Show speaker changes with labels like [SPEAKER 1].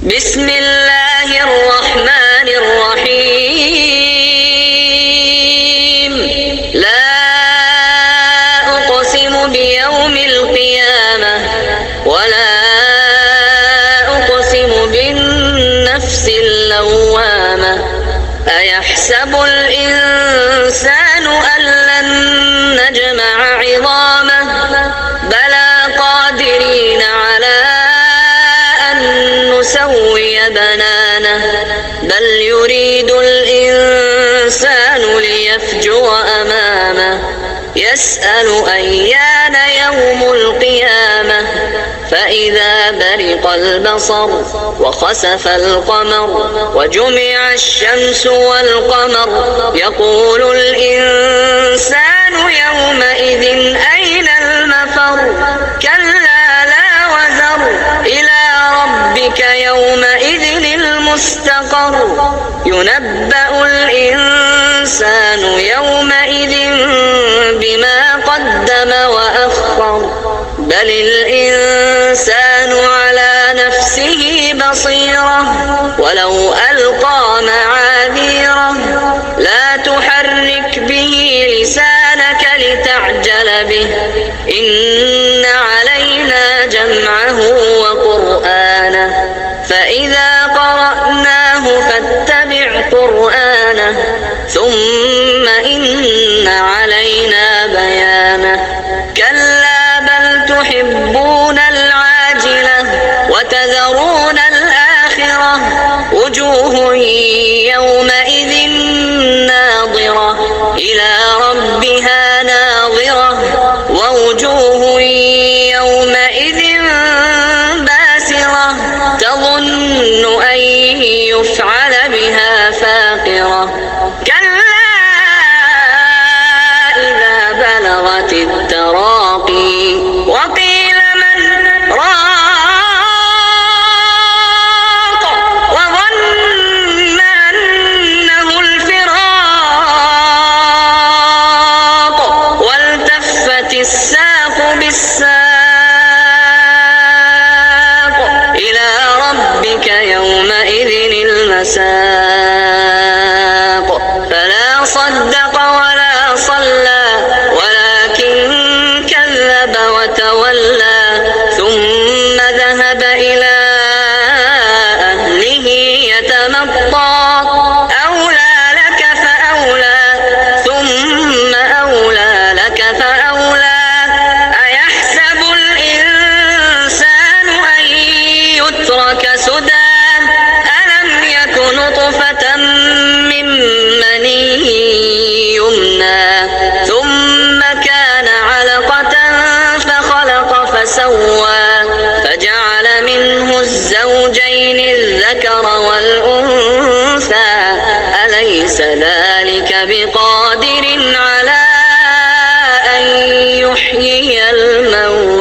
[SPEAKER 1] بسم الله الرحمن الرحيم لا أقسم بيوم القيامة ولا أقسم بالنفس اللوامة أيحسب الإنسان أن لن نجمع عظامه بلى قادرين على أن نسوي بنانه بل يريد الإنسان ليفجر أمامه يسأل أيان يوم القيامة فإذا برق البصر وخسف القمر وجمع الشمس والقمر يقول الإنسان يومئذ أين المفر كلا لا وزر إلى ربك يومئذ المستقر ينبأ الإنسان يومئذ بما قدم وأخر بل الإنسان على نفسه بصيرة ولو ألقى معاذيره لا تحرك به لسانك لتعجل به إن علينا جمعه وقرآنه فإذا قرأناه فاتبع قرآنه ثم إن علينا بيانه كلا بل تحبون العاجلة وتذرون الآخرة وجوه يومئذ ناظرة إلى ربها ناظرة ووجوه يومئذ باسرة تظن أن يفعل بها فاقرة كلا إذا بلغت التراقي وقيل من راق وظن أنه الفراق والتفت الساق بالساق إلى ربك يومئذ المساق فلا صدق ولا صلى ولكن كذب وتولى ثم ذهب إلى أهله يتمطى أولى لك فأولى ثم أولى لك فأولى أيحسب الإنسان أن يترك سدى ألم يك نطفة من مني يمنى ثم كان علقة فخلق فسوى فجعل منه الزوجين الذكر والأنثى أليس ذلك بقادر على أن يحيي الموتى